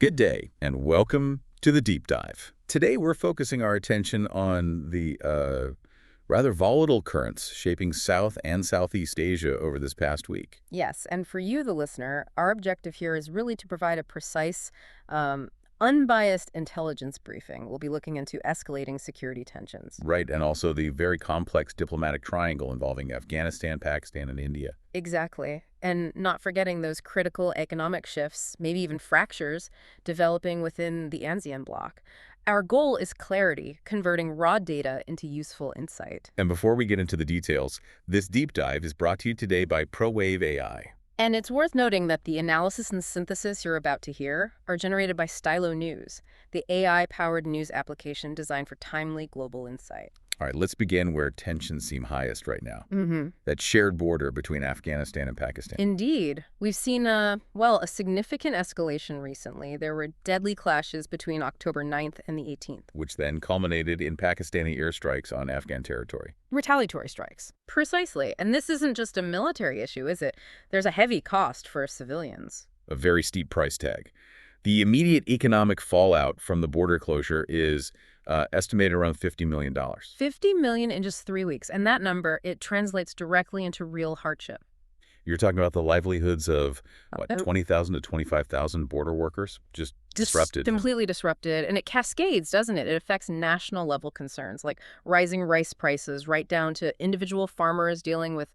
Good day, and welcome to the Deep Dive. Today, we're focusing our attention on the rather volatile currents shaping South and Southeast Asia over this past week. Yes, and for you, the listener, our objective here is really to provide a precise, unbiased intelligence briefing. We'll be looking into escalating security tensions. Right, and also the very complex diplomatic triangle involving Afghanistan, Pakistan, and India. Exactly. And not forgetting those critical economic shifts, maybe even fractures, developing within the ASEAN bloc. Our goal is clarity, converting raw data into useful insight. And before we get into the details, this deep dive is brought to you today by ProWave AI. And it's worth noting that the analysis and synthesis you're about to hear are generated by Stylo News, the AI-powered news application designed for timely global insight. All right, let's begin where tensions seem highest right now. Mm-hmm. That shared border between Afghanistan and Pakistan. Indeed. We've seen, a significant escalation recently. There were deadly clashes between October 9th and the 18th. Which then culminated in Pakistani airstrikes on Afghan territory. Retaliatory strikes. Precisely. And this isn't just a military issue, is it? There's a heavy cost for civilians. A very steep price tag. The immediate economic fallout from the border closure is estimated around $50 million. $50 million in just 3 weeks. And that number, it translates directly into real hardship. You're talking about the livelihoods of, 20,000 to 25,000 border workers? Just disrupted. Completely disrupted. And it cascades, doesn't it? It affects national level concerns like rising rice prices, right down to individual farmers dealing with,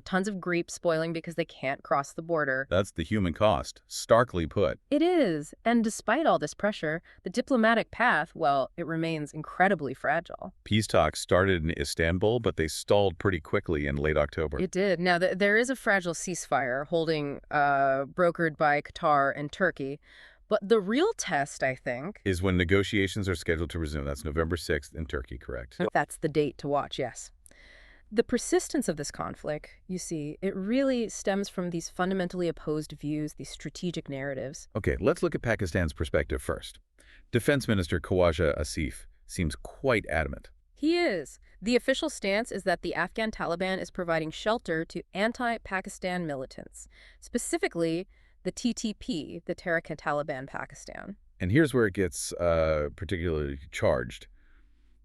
tons of grapes spoiling because they can't cross the border. That's the human cost, starkly put. It is. And despite all this pressure, the diplomatic path, well, it remains incredibly fragile. Peace talks started in Istanbul, but they stalled pretty quickly in late October. It did. Now, there is a fragile ceasefire brokered by Qatar and Turkey. But the real test, I think, is when negotiations are scheduled to resume. That's November 6th in Turkey, correct? That's the date to watch, yes. The persistence of this conflict, you see, it really stems from these fundamentally opposed views, these strategic narratives. Okay, let's look at Pakistan's perspective first. Defense Minister Khawaja Asif seems quite adamant. He is. The official stance is that the Afghan Taliban is providing shelter to anti-Pakistan militants, specifically the TTP, the Tehrik-e-Taliban Pakistan. And here's where it gets particularly charged.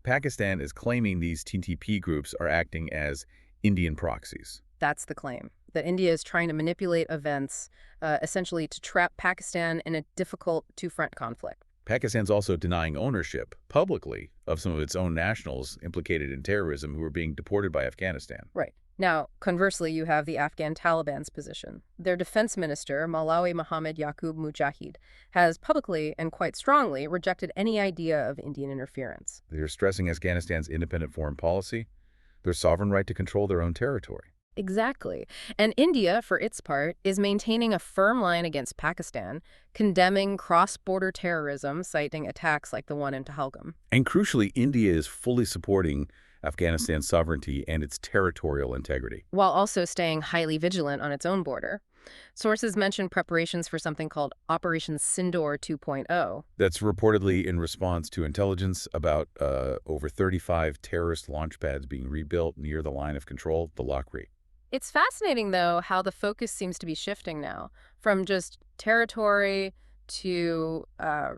Pakistan is claiming these TTP groups are acting as Indian proxies. That's the claim, that India is trying to manipulate events, essentially to trap Pakistan in a difficult two-front conflict. Pakistan's also denying ownership, publicly, of some of its own nationals implicated in terrorism who are being deported by Afghanistan. Right. Now, conversely, you have the Afghan Taliban's position. Their defense minister, Malawi Mohammed Yaqub Mujahid, has publicly and quite strongly rejected any idea of Indian interference. They're stressing Afghanistan's independent foreign policy, their sovereign right to control their own territory. Exactly. And India, for its part, is maintaining a firm line against Pakistan, condemning cross-border terrorism, citing attacks like the one in Pahalgam. And crucially, India is fully supporting Afghanistan's sovereignty and its territorial integrity, while also staying highly vigilant on its own border. Sources mention preparations for something called Operation Sindoor 2.0. That's reportedly in response to intelligence about over 35 terrorist launch pads being rebuilt near the line of control, the Lakri. It's fascinating, though, how the focus seems to be shifting now from just territory to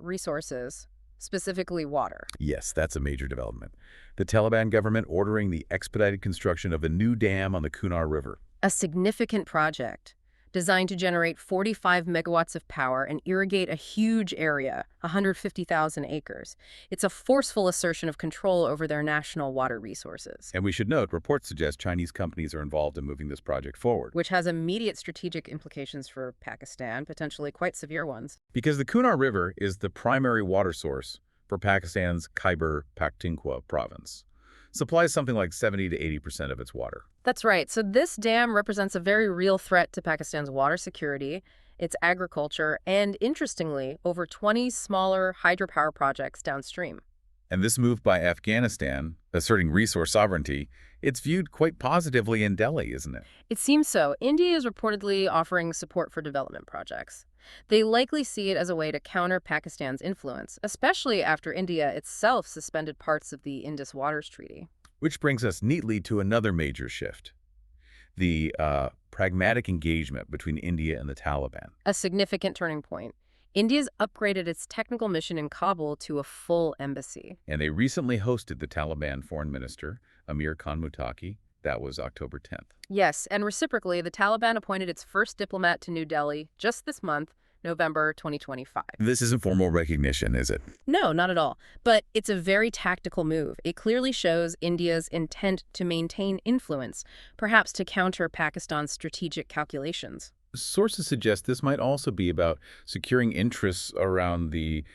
resources, specifically water. Yes, that's a major development. The Taliban government ordering the expedited construction of a new dam on the Kunar River. A significant project designed to generate 45 megawatts of power and irrigate a huge area, 150,000 acres. It's a forceful assertion of control over their national water resources. And we should note, reports suggest Chinese companies are involved in moving this project forward. Which has immediate strategic implications for Pakistan, potentially quite severe ones. Because the Kunar River is the primary water source for Pakistan's Khyber Pakhtunkhwa province. Supplies something like 70 to 80% of its water. That's right. So this dam represents a very real threat to Pakistan's water security, its agriculture, and, interestingly, over 20 smaller hydropower projects downstream. And this move by Afghanistan, asserting resource sovereignty, it's viewed quite positively in Delhi, isn't it? It seems so. India is reportedly offering support for development projects. They likely see it as a way to counter Pakistan's influence, especially after India itself suspended parts of the Indus Waters Treaty. Which brings us neatly to another major shift. The pragmatic engagement between India and the Taliban. A significant turning point. India's upgraded its technical mission in Kabul to a full embassy. And they recently hosted the Taliban foreign minister, Amir Khan Muttaqi. That was October 10th. Yes, and reciprocally, the Taliban appointed its first diplomat to New Delhi just this month, November 2025. This isn't formal recognition, is it? No, not at all. But it's a very tactical move. It clearly shows India's intent to maintain influence, perhaps to counter Pakistan's strategic calculations. Sources suggest this might also be about securing interests around the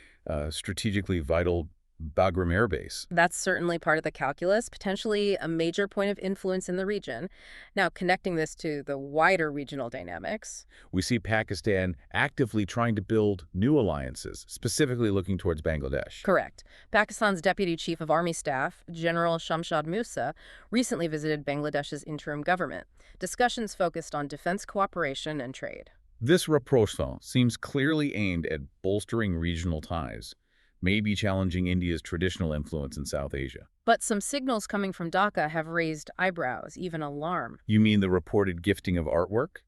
strategically vital Bagram Air Base. That's certainly part of the calculus, potentially a major point of influence in the region. Now, connecting this to the wider regional dynamics. We see Pakistan actively trying to build new alliances, specifically looking towards Bangladesh. Correct. Pakistan's Deputy Chief of Army Staff, General Shamshad Musa, recently visited Bangladesh's interim government. Discussions focused on defense cooperation and trade. This rapprochement seems clearly aimed at bolstering regional ties, maybe challenging India's traditional influence in South Asia. But some signals coming from Dhaka have raised eyebrows, even alarm. You mean the reported gifting of artwork?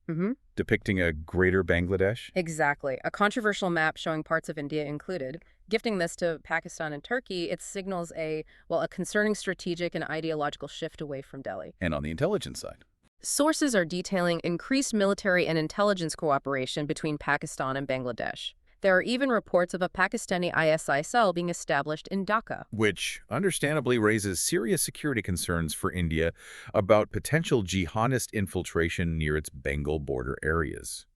Depicting a greater Bangladesh? Exactly. A controversial map showing parts of India included. Gifting this to Pakistan and Turkey, it signals a concerning strategic and ideological shift away from Delhi. And on the intelligence side? Sources are detailing increased military and intelligence cooperation between Pakistan and Bangladesh. There are even reports of a Pakistani ISI cell being established in Dhaka. Which understandably raises serious security concerns for India about potential jihadist infiltration near its Bengal border areas.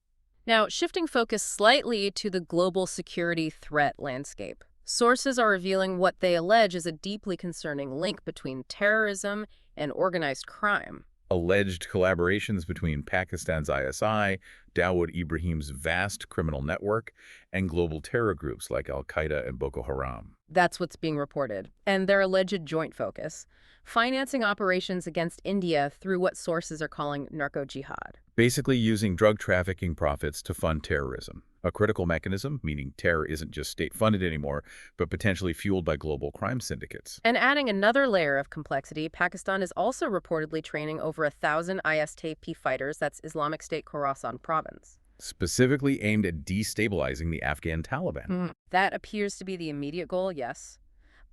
Now, shifting focus slightly to the global security threat landscape. Sources are revealing what they allege is a deeply concerning link between terrorism and organized crime. Alleged collaborations between Pakistan's ISI, Dawood Ibrahim's vast criminal network, and global terror groups like al-Qaeda and Boko Haram. That's what's being reported. And their alleged joint focus, financing operations against India through what sources are calling narco-jihad. Basically using drug trafficking profits to fund terrorism. A critical mechanism, meaning terror isn't just state-funded anymore, but potentially fueled by global crime syndicates. And adding another layer of complexity, Pakistan is also reportedly training over 1,000 ISTP fighters, that's Islamic State Khorasan province. Specifically aimed at destabilizing the Afghan Taliban. That appears to be the immediate goal, yes.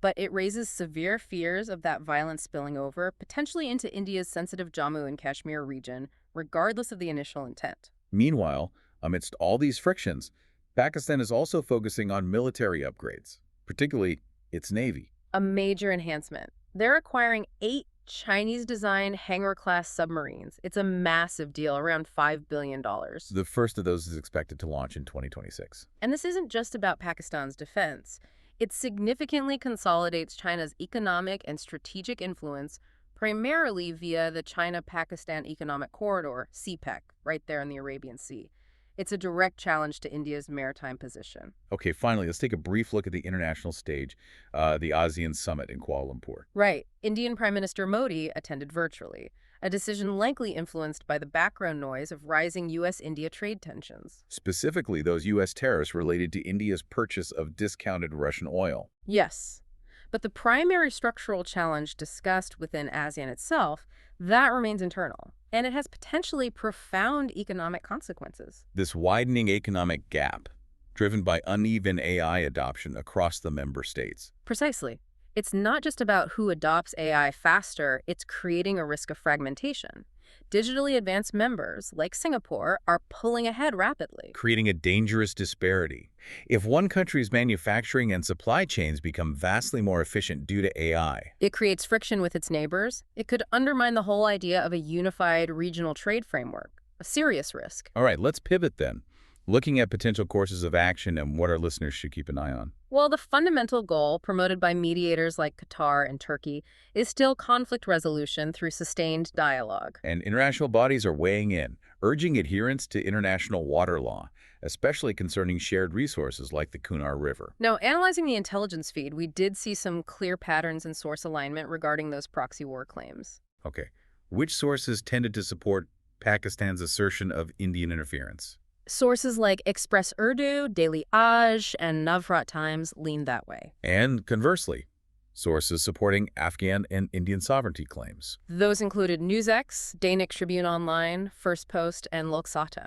But it raises severe fears of that violence spilling over, potentially into India's sensitive Jammu and Kashmir region, regardless of the initial intent. Meanwhile, amidst all these frictions, Pakistan is also focusing on military upgrades, particularly its navy. A major enhancement. They're acquiring 8 Chinese-designed Hangar-class submarines. It's a massive deal, around $5 billion. The first of those is expected to launch in 2026. And this isn't just about Pakistan's defense. It significantly consolidates China's economic and strategic influence, primarily via the China-Pakistan Economic Corridor, CPEC, right there in the Arabian Sea. It's a direct challenge to India's maritime position. Okay, finally, let's take a brief look at the international stage, the ASEAN summit in Kuala Lumpur. Right. Indian Prime Minister Modi attended virtually, a decision likely influenced by the background noise of rising U.S.-India trade tensions. Specifically, those U.S. tariffs related to India's purchase of discounted Russian oil. Yes. But the primary structural challenge discussed within ASEAN itself, that remains internal, and it has potentially profound economic consequences. This widening economic gap, driven by uneven AI adoption across the member states. Precisely. It's not just about who adopts AI faster, it's creating a risk of fragmentation. Digitally advanced members, like Singapore, are pulling ahead rapidly, Creating a dangerous disparity. If one country's manufacturing and supply chains become vastly more efficient due to AI, it creates friction with its neighbors. It could undermine the whole idea of a unified regional trade framework, a serious risk. All right, let's pivot then. Looking at potential courses of action and what our listeners should keep an eye on. Well, the fundamental goal, promoted by mediators like Qatar and Turkey, is still conflict resolution through sustained dialogue. And international bodies are weighing in, urging adherence to international water law, especially concerning shared resources like the Kunar River. Now, analyzing the intelligence feed, we did see some clear patterns in source alignment regarding those proxy war claims. Okay, which sources tended to support Pakistan's assertion of Indian interference? Sources like Express Urdu, Daily Aj, and Navrat Times lean that way. And conversely, sources supporting Afghan and Indian sovereignty claims. Those included NewsX, Dainik Tribune Online, First Post, and Lok Sata.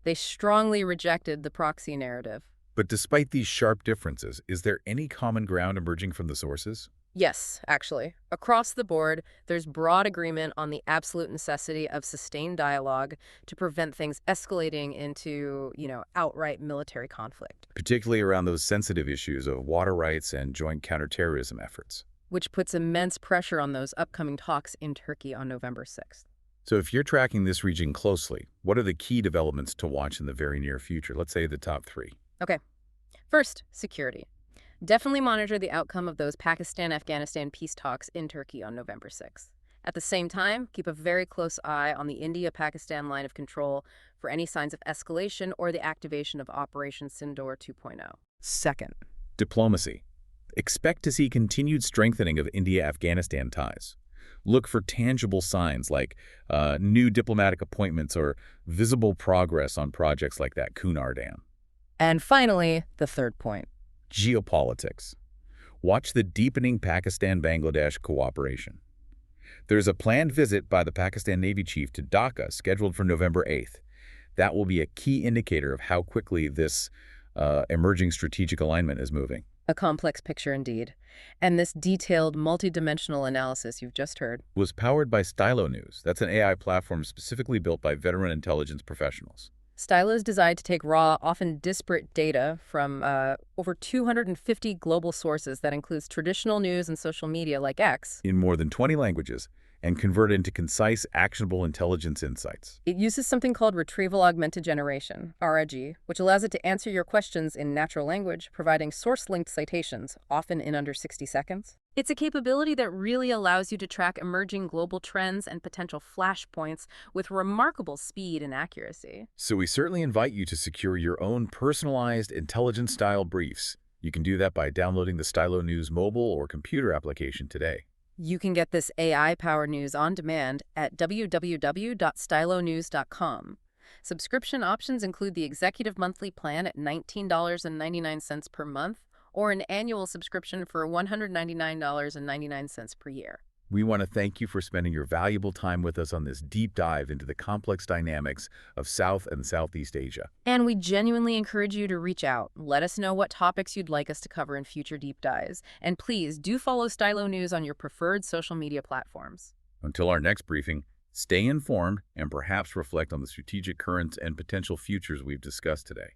They strongly rejected the proxy narrative. But despite these sharp differences, is there any common ground emerging from the sources? Yes, actually. Across the board, there's broad agreement on the absolute necessity of sustained dialogue to prevent things escalating into, outright military conflict, Particularly around those sensitive issues of water rights and joint counterterrorism efforts. which puts immense pressure on those upcoming talks in Turkey on November 6th. So if you're tracking this region closely, what are the key developments to watch in the very near future? Let's say the top three. Okay. First, security. Definitely monitor the outcome of those Pakistan-Afghanistan peace talks in Turkey on November 6th. At the same time, keep a very close eye on the India-Pakistan line of control for any signs of escalation or the activation of Operation Sindoor 2.0. Second, Diplomacy. Expect to see continued strengthening of India-Afghanistan ties. Look for tangible signs like new diplomatic appointments or visible progress on projects like that Kunar Dam. and finally, the third point. Geopolitics. Watch the deepening Pakistan-Bangladesh cooperation. There's a planned visit by the Pakistan Navy chief to Dhaka scheduled for November 8th. That will be a key indicator of how quickly this emerging strategic alignment is moving. A complex picture indeed. And this detailed, multidimensional analysis you've just heard Was powered by Stylo News. That's an AI platform specifically built by veteran intelligence professionals. Stylo is designed to take raw, often disparate data from over 250 global sources that includes traditional news and social media like X. In more than 20 languages and convert into concise, actionable intelligence insights. It uses something called Retrieval Augmented Generation, RAG, which allows it to answer your questions in natural language, providing source-linked citations, often in under 60 seconds. It's a capability that really allows you to track emerging global trends and potential flashpoints with remarkable speed and accuracy. So we certainly invite you to secure your own personalized intelligence-style briefs. You can do that by downloading the Stylo News mobile or computer application today. You can get this AI-powered news on demand at www.stylonews.com. Subscription options include the executive monthly plan at $19.99 per month or an annual subscription for $199.99 per year. We want to thank you for spending your valuable time with us on this deep dive into the complex dynamics of South and Southeast Asia. And we genuinely encourage you to reach out. Let us know what topics you'd like us to cover in future deep dives. And please do follow Stylo News on your preferred social media platforms. Until our next briefing, stay informed and perhaps reflect on the strategic currents and potential futures we've discussed today.